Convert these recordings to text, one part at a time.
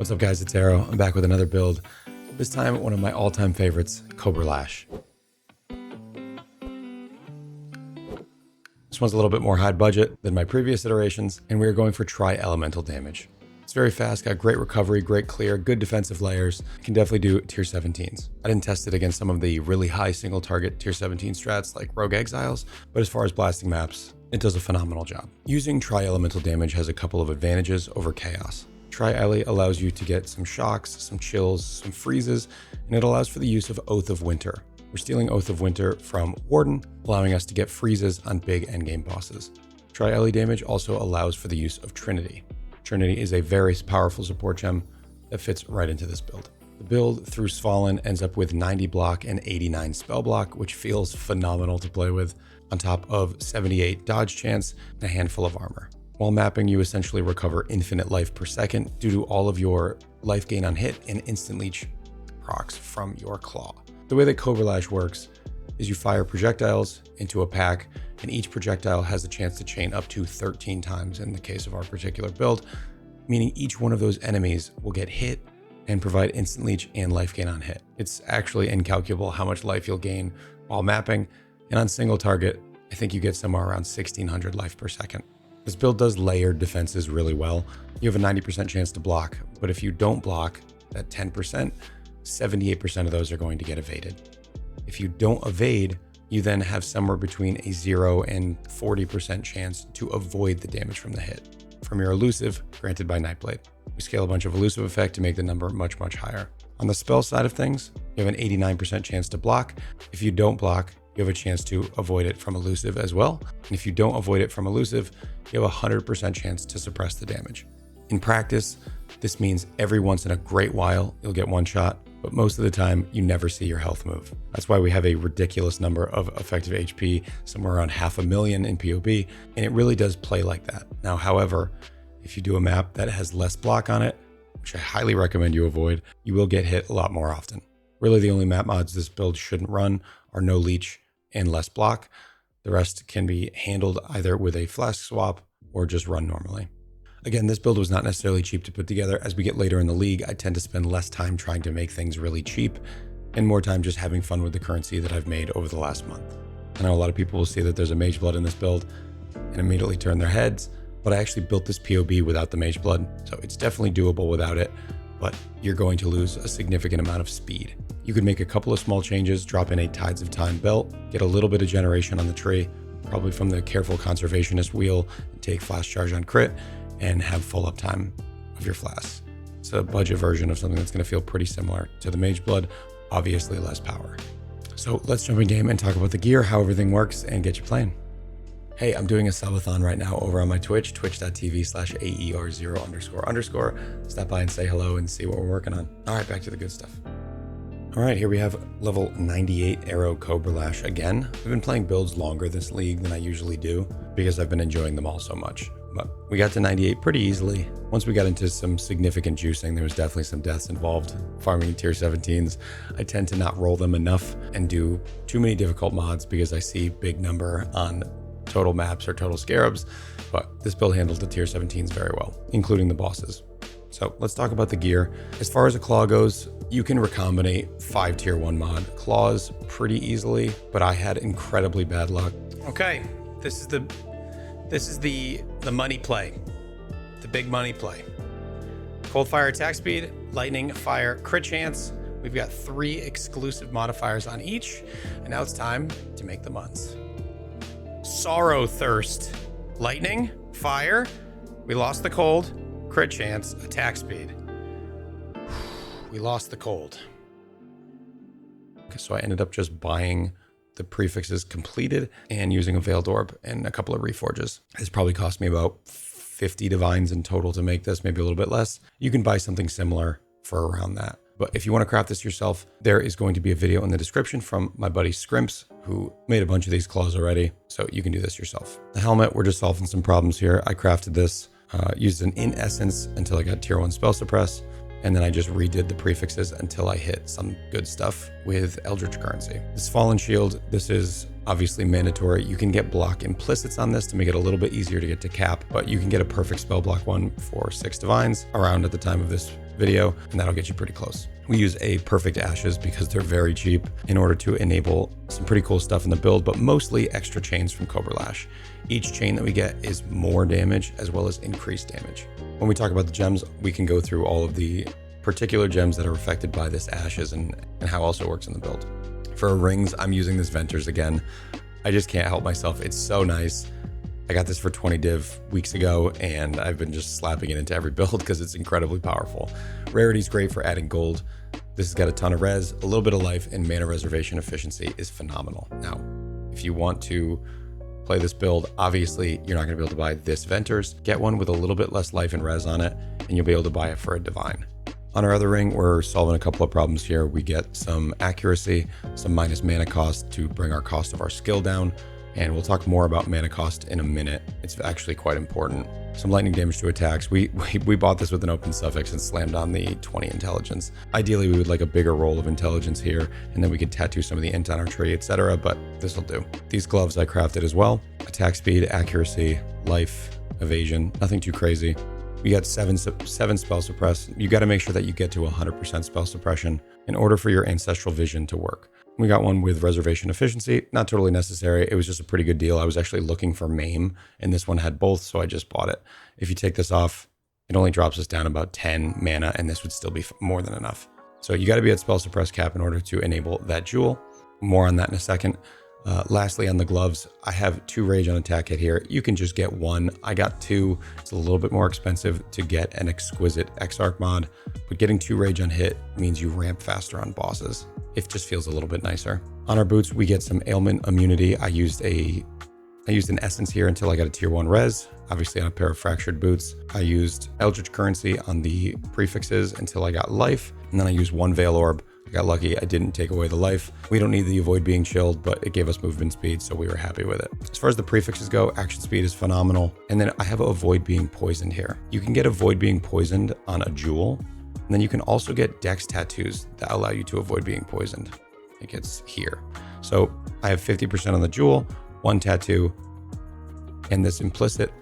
What's up guys, it's Arrow. I'm back with another build. This time, one of my all-time favorites, Cobra Lash. This one's a little bit more high budget than my previous iterations, and we are going for tri-elemental damage. It's very fast, got great recovery, great clear, good defensive layers. It can definitely do tier 17s. I didn't test it against some of the really high single target tier 17 strats like Rogue Exiles, but as far as blasting maps, it does a phenomenal job. Using tri-elemental damage has a couple of advantages over chaos. Tri-ele allows you to get some shocks, some chills, some freezes, and it allows for the use of Oath of Winter. We're stealing Oath of Winter from Warden, allowing us to get freezes on big endgame bosses. Tri-ele damage also allows for the use of Trinity. Trinity is a very powerful support gem that fits right into this build. The build through Svalin ends up with 90 block and 89 spell block, which feels phenomenal to play with, on top of 78 dodge chance and a handful of armor. While mapping, you essentially recover infinite life per second due to all of your life gain on hit and instant leech procs from your claw. The way that Cobra Lash works is you fire projectiles into a pack, and each projectile has a chance to chain up to 13 times in the case of our particular build, meaning each one of those enemies will get hit and provide instant leech and life gain on hit. It's actually incalculable how much life you'll gain while mapping, and on single target, I think you get somewhere around 1600 life per second. This build does layered defenses really well. You have a 90% chance to block, but if you don't block that 10%, 78% of those are going to get evaded. If you don't evade, you then have somewhere between a 0 and 40% chance to avoid the damage from the hit from your elusive granted by Nightblade. We scale a bunch of elusive effect to make the number much much higher. On the spell side of things, you have an 89% chance to block. If you don't block, you have a chance to avoid it from elusive as well. And if you don't avoid it from elusive, you have a 100% chance to suppress the damage. In practice, this means every once in a great while, you'll get one shot, but most of the time, you never see your health move. That's why we have a ridiculous number of effective HP, somewhere around 500,000 in PoB, and it really does play like that. Now, however, if you do a map that has less block on it, which I highly recommend you avoid, you will get hit a lot more often. Really, the only map mods this build shouldn't run are no leech and less block. The rest can be handled either with a flask swap or just run normally. Again, this build was not necessarily cheap to put together. As we get later in the league, I tend to spend less time trying to make things really cheap and more time just having fun with the currency that I've made over the last month. I know a lot of people will see that there's a Mage Blood in this build and immediately turn their heads, but I actually built this PoB without the Mage Blood, so it's definitely doable without it, but you're going to lose a significant amount of speed. You could make a couple of small changes, drop in a Tides of Time belt, get a little bit of generation on the tree, probably from the Careful Conservationist wheel, and take Flash Charge on crit, and have full uptime of your flasks. It's a budget version of something that's going to feel pretty similar to the Mage Blood, obviously less power. So let's jump in game and talk about the gear, how everything works, and get you playing. Hey, I'm doing a subathon right now over on my Twitch, twitch.tv/AER0___. Stop by and say hello and see what we're working on. All right, back to the good stuff. All right, here we have level 98 Arrow Cobra Lash again. I've been playing builds longer this league than I usually do because I've been enjoying them all so much. But we got to 98 pretty easily. Once we got into some significant juicing, there was definitely some deaths involved. Farming tier 17s, I tend to not roll them enough and do too many difficult mods because I see big number on total maps or total scarabs, but this build handles the tier 17s very well, including the bosses. So let's talk about the gear. As far as a claw goes, you can recombinate 5 tier 1 mod claws pretty easily, but I had incredibly bad luck. Okay, this is the money play, the big money play. Cold fire attack speed, lightning fire crit chance. We've got 3 exclusive modifiers on each, and now it's time to make the muns. Sorrow thirst, lightning, fire. We lost the cold, crit chance, attack speed. We lost the cold. Okay, so I ended up just buying the prefixes completed and using a Veiled Orb and a couple of Reforges. It's probably cost me about 50 divines in total to make this, maybe a little bit less. You can buy something similar for around that. But if you want to craft this yourself, there is going to be a video in the description from my buddy Scrimps, who made a bunch of these claws already, so you can do this yourself. The helmet, we're just solving some problems here. I crafted this, used an In Essence until I got tier 1 spell suppress, and then I just redid the prefixes until I hit some good stuff with Eldritch currency. This Fallen Shield, this is obviously mandatory. You can get block implicits on this to make it a little bit easier to get to cap, but you can get a perfect spell block one for 6 divines around at the time of this video, and that'll get you pretty close. We use a perfect ashes because they're very cheap in order to enable some pretty cool stuff in the build, but mostly extra chains from Cobra Lash. Each chain that we get is more damage as well as increased damage. When we talk about the gems, we can go through all of the particular gems that are affected by this ashes and how else it works in the build. For rings, I'm using this Venters again. I just can't help myself. It's so nice. I got this for 20 div weeks ago, and I've been just slapping it into every build because it's incredibly powerful. Rarity's great for adding gold. This has got a ton of res, a little bit of life, and mana reservation efficiency is phenomenal. Now, if you want to play this build, obviously you're not going to be able to buy this Venters. Get one with a little bit less life and res on it, and you'll be able to buy it for a divine. On our other ring, we're solving a couple of problems here. We get some accuracy, some minus mana cost to bring our cost of our skill down, and we'll talk more about mana cost in a minute. It's actually quite important. Some lightning damage to attacks. We bought this with an open suffix and slammed on the 20 intelligence. Ideally, we would like a bigger roll of intelligence here, and then we could tattoo some of the int on our tree, etc., but this will do. These gloves I crafted as well. Attack speed, accuracy, life, evasion, nothing too crazy. We got 7 spell suppress. You got to make sure that you get to 100% spell suppression in order for your ancestral vision to work. We got one with reservation efficiency, not totally necessary. It was just a pretty good deal. I was actually looking for maim, and this one had both, so I just bought it. If you take this off, it only drops us down about 10 mana, and this would still be more than enough. So you got to be at spell suppress cap in order to enable that jewel. More on that in a second. Lastly, on the gloves, I have 2 rage on attack hit here. You can just get 1. I got 2. It's a little bit more expensive to get an exquisite Exarch mod, but getting 2 rage on hit means you ramp faster on bosses. It just feels a little bit nicer. On our boots, we get some ailment immunity. I used an essence here until I got a tier 1 res, obviously on a pair of fractured boots. I used Eldritch Currency on the prefixes until I got life, and then I used 1 Veil Orb. I got lucky, I didn't take away the life. We don't need the avoid being chilled, but it gave us movement speed, so we were happy with it. As far as the prefixes go, action speed is phenomenal. And then I have avoid being poisoned here. You can get avoid being poisoned on a jewel, and then you can also get dex tattoos that allow you to avoid being poisoned. Like it's here. So I have 50% on the jewel, 1 tattoo, and this implicit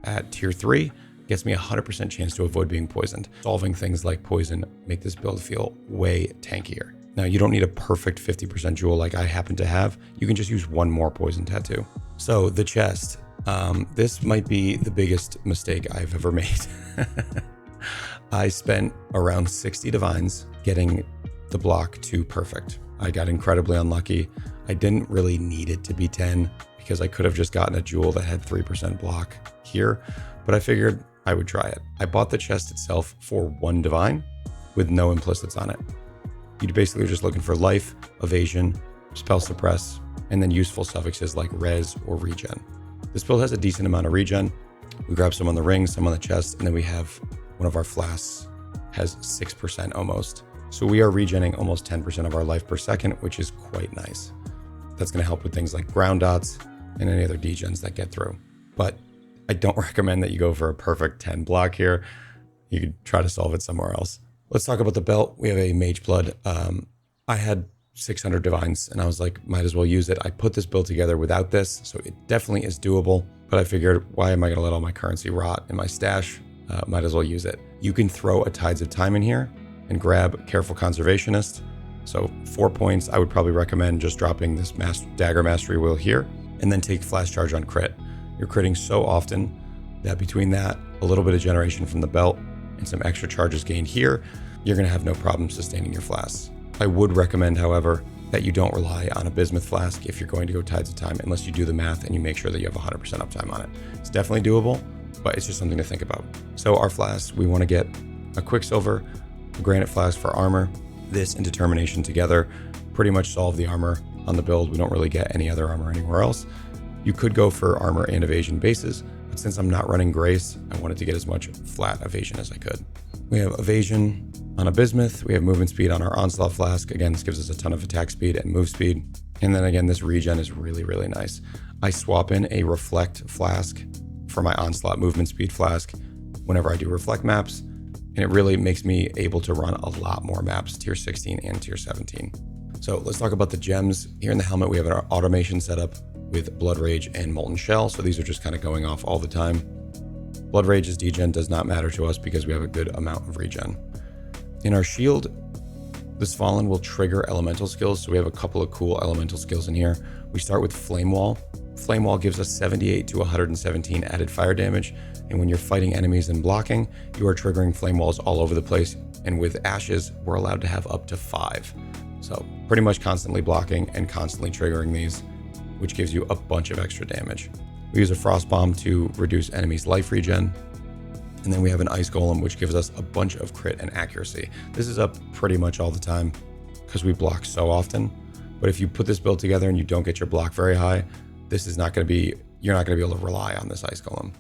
at tier 3 gets me 100% chance to avoid being poisoned. Solving things like poison make this build feel way tankier. Now, you don't need a perfect 50% jewel like I happen to have. You can just use 1 more poison tattoo. So the chest, this might be the biggest mistake I've ever made. I spent around 60 divines getting the block to perfect. I got incredibly unlucky. I didn't really need it to be 10 because I could have just gotten a jewel that had 3% block here, but I figured I would try it. I bought the chest itself for 1 divine with no implicits on it. You're basically just looking for life, evasion, spell suppress, and then useful suffixes like res or regen. This build has a decent amount of regen. We grab some on the ring, some on the chest, and then we have one of our flasks has 6% almost. So we are regenning almost 10% of our life per second, which is quite nice. That's going to help with things like ground dots and any other degens that get through. But I don't recommend that you go for a perfect 10 block here. You could try to solve it somewhere else. Let's talk about the belt. We have a Mage Blood. I had 600 divines and I was like, might as well use it. I put this build together without this, so it definitely is doable. But I figured, why am I going to let all my currency rot in my stash? Might as well use it. You can throw a Tides of Time in here and grab Careful Conservationist. So 4 points. I would probably recommend just dropping this Dagger Mastery Wheel here and then take Flash Charge on crit. You're critting so often that between that, a little bit of generation from the belt, and some extra charges gained here, you're going to have no problem sustaining your flasks. I would recommend, however, that you don't rely on a bismuth flask if you're going to go Tides of Time unless you do the math and you make sure that you have 100% uptime on it. It's definitely doable, but it's just something to think about. So our flasks, we want to get a Quicksilver, a Granite Flask for armor. This and Determination together pretty much solve the armor on the build. We don't really get any other armor anywhere else. You could go for armor and evasion bases, but since I'm not running Grace, I wanted to get as much flat evasion as I could. We have evasion on a bismuth. We have movement speed on our Onslaught Flask. Again, this gives us a ton of attack speed and move speed. And then again, this regen is really, really nice. I swap in a Reflect Flask for my Onslaught movement speed flask whenever I do Reflect maps, and it really makes me able to run a lot more maps, tier 16 and tier 17. So let's talk about the gems. Here in the helmet, we have our automation setup with Blood Rage and Molten Shell. So these are just kind of going off all the time. Blood Rage's degen does not matter to us because we have a good amount of regen. In our shield, this Fallen will trigger elemental skills. So we have a couple of cool elemental skills in here. We start with Flame Wall. Flame Wall gives us 78 to 117 added fire damage. And when you're fighting enemies and blocking, you are triggering flame walls all over the place. And with Ashes, we're allowed to have up to 5. So pretty much constantly blocking and constantly triggering these, which gives you a bunch of extra damage. We use a Frost Bomb to reduce enemies' life regen. And then we have an Ice Golem, which gives us a bunch of crit and accuracy. This is up pretty much all the time because we block so often. But if you put this build together and you don't get your block very high, this is not going to be, you're not going to be able to rely on this Ice Golem.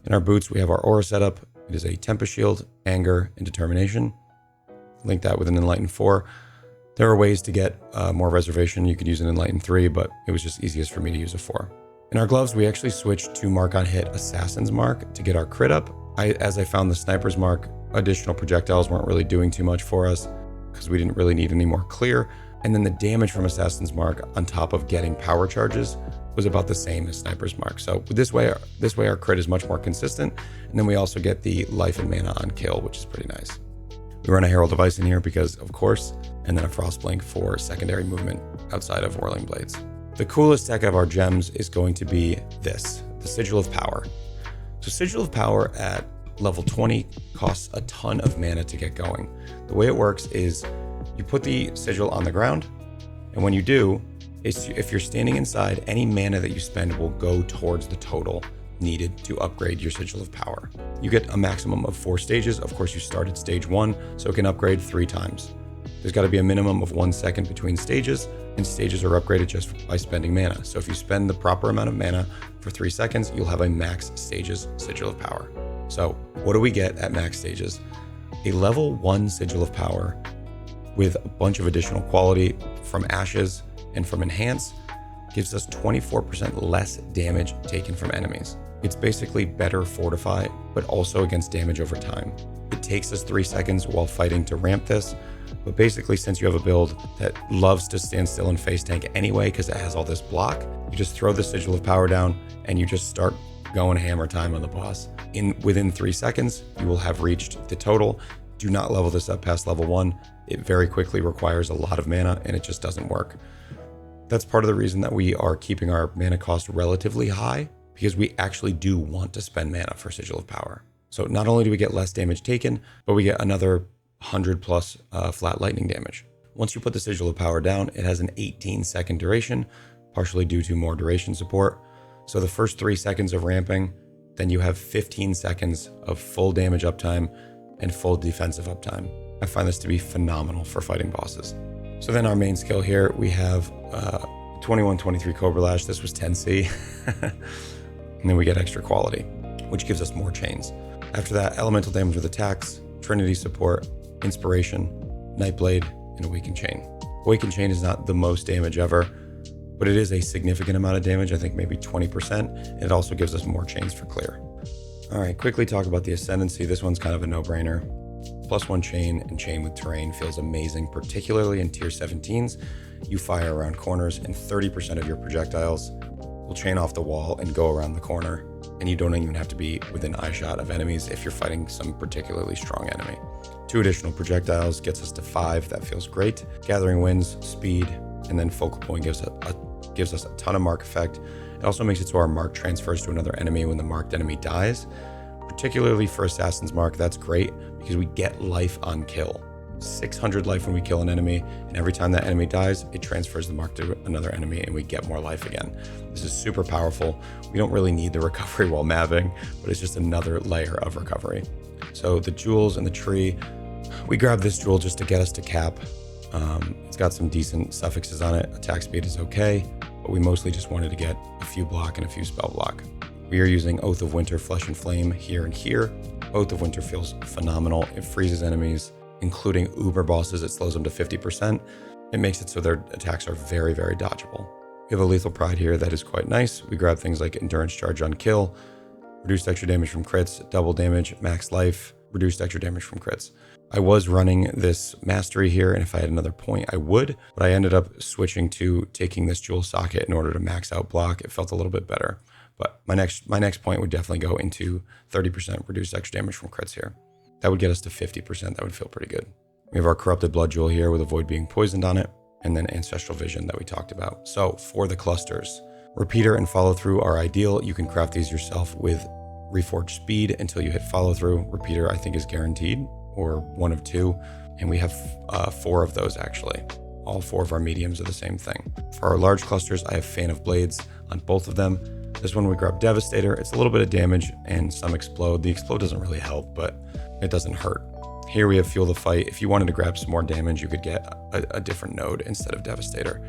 In our boots, we have our aura setup. It is a Tempest Shield, Anger, and Determination. Link that with an Enlighten 4. There are ways to get more reservation. You could use an Enlighten 3, but it was just easiest for me to use a 4. In our gloves, we actually switched to Mark on Hit Assassin's Mark to get our crit up. As I found the Sniper's Mark, additional projectiles weren't really doing too much for us because we didn't really need any more clear. And then the damage from Assassin's Mark on top of getting power charges was about the same as Sniper's Mark. So this way our crit is much more consistent. And then we also get the life and mana on kill, which is pretty nice. We run a Herald of Ice in here because of course, and then a Frost Blink for secondary movement outside of Whirling Blades. The coolest tech of our gems is going to be this, the Sigil of Power. So Sigil of Power at level 20 costs a ton of mana to get going. The way it works is you put the sigil on the ground, and when you do, if you're standing inside, any mana that you spend will go towards the total needed to upgrade your Sigil of Power. You get a maximum of 4 stages. Of course, you start at stage 1, so it can upgrade 3 times. There's got to be a minimum of 1 second between stages, and stages are upgraded just by spending mana. So if you spend the proper amount of mana for 3 seconds, you'll have a max stages Sigil of Power. So what do we get at max stages? A level 1 Sigil of Power with a bunch of additional quality from Ashes and from Enhance gives us 24% less damage taken from enemies. It's basically better Fortify, but also against damage over time. It takes us 3 seconds while fighting to ramp this, but basically since you have a build that loves to stand still and face tank anyway because it has all this block, you just throw the Sigil of Power down and you just start going hammer time on the boss. Within 3 seconds, you will have reached the total. Do not level this up past level 1. It very quickly requires a lot of mana and it just doesn't work. That's part of the reason that we are keeping our mana cost relatively high, because we actually do want to spend mana for Sigil of Power. So not only do we get less damage taken, but we get another 100 plus flat lightning damage. Once you put the Sigil of Power down, it has an 18-second duration, partially due to more duration support. So the first 3 seconds of ramping, then you have 15 seconds of full damage uptime and full defensive uptime. I find this to be phenomenal for fighting bosses. So then our main skill here, we have 2123 Cobra Lash. This was 10C. And then we get extra quality, which gives us more chains. After that, elemental damage with attacks, Trinity support, inspiration, Nightblade, and Awakened Chain. Awakened Chain is not the most damage ever, but it is a significant amount of damage, I think maybe 20%, and it also gives us more chains for clear. All right, quickly talk about the Ascendancy. This one's kind of a no-brainer. +1 chain and chain with terrain feels amazing, particularly in tier 17s. You fire around corners and 30% of your projectiles will chain off the wall and go around the corner, and you don't even have to be within eyeshot of enemies if you're fighting some particularly strong enemy. 2 additional projectiles gets us to 5. That feels great. Gathering Winds, speed, and then Focal Point gives us a ton of mark effect. It also makes it so our mark transfers to another enemy when the marked enemy dies. Particularly for Assassin's Mark, that's great because we get life on kill. 600 life when we kill an enemy, and every time that enemy dies, it transfers the mark to another enemy and we get more life again. This is super powerful. We don't really need the recovery while mapping, but it's just another layer of recovery. So the jewels and the tree, we grabbed this jewel just to get us to cap. It's got some decent suffixes on it. Attack speed is okay, but we mostly just wanted to get a few block and a few spell block. We are using Oath of Winter, Flesh and Flame here and here. Oath of Winter feels phenomenal. It freezes enemies, including uber bosses. It slows them to 50%. It makes it so their attacks are very, very dodgeable. We have a Lethal Pride here that is quite nice. We grab things like Endurance Charge on kill, reduced extra damage from crits, double damage, max life, reduced extra damage from crits. I was running this mastery here, and if I had another point, I would, but I ended up switching to taking this jewel socket in order to max out block. It felt a little bit better, but my next point would definitely go into 30% reduced extra damage from crits here. That would get us to 50%. That would feel pretty good. We have our corrupted blood jewel here with avoid being poisoned on it, and then ancestral vision that we talked about. So for the clusters, repeater and follow through are ideal. You can craft these yourself with reforged speed until you hit follow through. Repeater I think is guaranteed, or one of two, and we have 4 of those actually. All 4 of our mediums are the same thing. For our large clusters, I have Fan of Blades on both of them. This one we grab Devastator. It's a little bit of damage and some explode. The explode doesn't really help, but it doesn't hurt. Here we have Fuel the Fight. If you wanted to grab some more damage, you could get a different node instead of Devastator.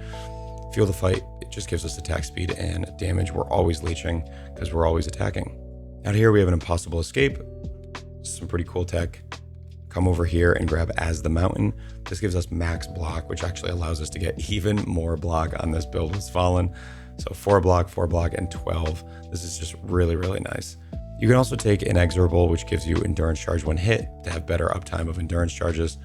Fuel the Fight, it just gives us attack speed and damage. We're always leeching because we're always attacking. Out here we have an Impossible Escape. Some pretty cool tech. Come over here and grab As the Mountain. This gives us max block, which actually allows us to get even more block on this build with Fallen. So 4 block, and 12. This is just really, really nice. You can also take Inexorable, which gives you endurance charge when hit to have better uptime of endurance charges.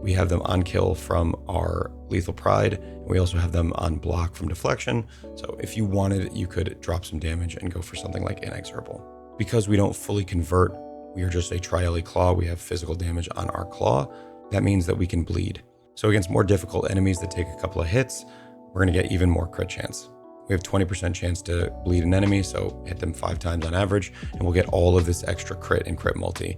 We have them on kill from our Lethal Pride, and we also have them on block from deflection. So if you wanted, you could drop some damage and go for something like Inexorable. Because we don't fully convert, we are just a Tri-ele claw. We have physical damage on our claw. That means that we can bleed. So against more difficult enemies that take a couple of hits, we're going to get even more crit chance. We have 20% chance to bleed an enemy, so hit them 5 times on average, and we'll get all of this extra crit and crit multi.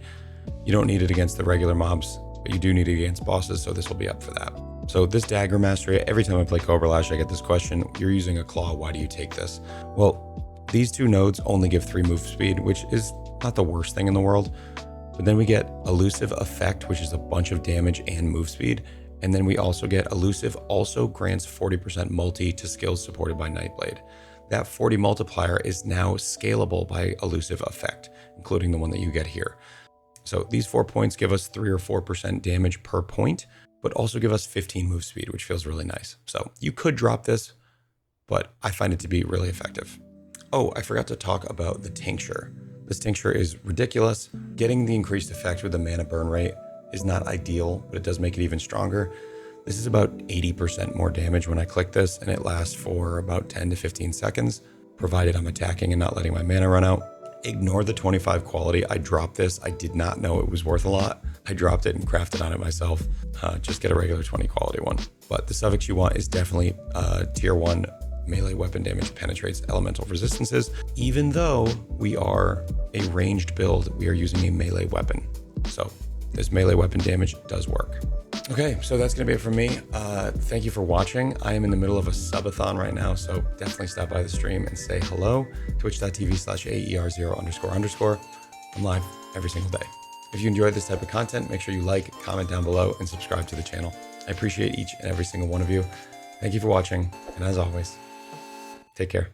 You don't need it against the regular mobs, but you do need it against bosses, so this will be up for that. So this dagger mastery, every time I play Cobra Lash, I get this question: you're using a claw, why do you take this? Well, these 2 nodes only give 3 move speed, which is not the worst thing in the world, but then we get Elusive Effect, which is a bunch of damage and move speed, and then we also get Elusive also grants 40% multi to skills supported by Nightblade. That 40 multiplier is now scalable by Elusive Effect, including the one that you get here. So these 4 points give us 3 or 4% damage per point, but also give us 15 move speed, which feels really nice. So you could drop this, but I find it to be really effective. Oh, I forgot to talk about the tincture. This tincture is ridiculous. Getting the increased effect with the mana burn rate is not ideal, but it does make it even stronger. This is about 80% more damage when I click this, and it lasts for about 10 to 15 seconds, provided I'm attacking and not letting my mana run out. Ignore the 25 quality. I dropped this. I did not know it was worth a lot. I dropped it and crafted on it myself. Just get a regular 20 quality one. But the suffix you want is definitely tier 1 melee weapon damage penetrates elemental resistances. Even though we are a ranged build, we are using a melee weapon. So this melee weapon damage does work. Okay, so that's gonna be it from me. Thank you for watching. I am in the middle of a subathon right now, so definitely stop by the stream and say hello. Twitch.tv/AER0__. I'm live every single day. If you enjoyed this type of content, make sure you like, comment down below, and subscribe to the channel. I appreciate each and every single one of you. Thank you for watching, and as always, take care.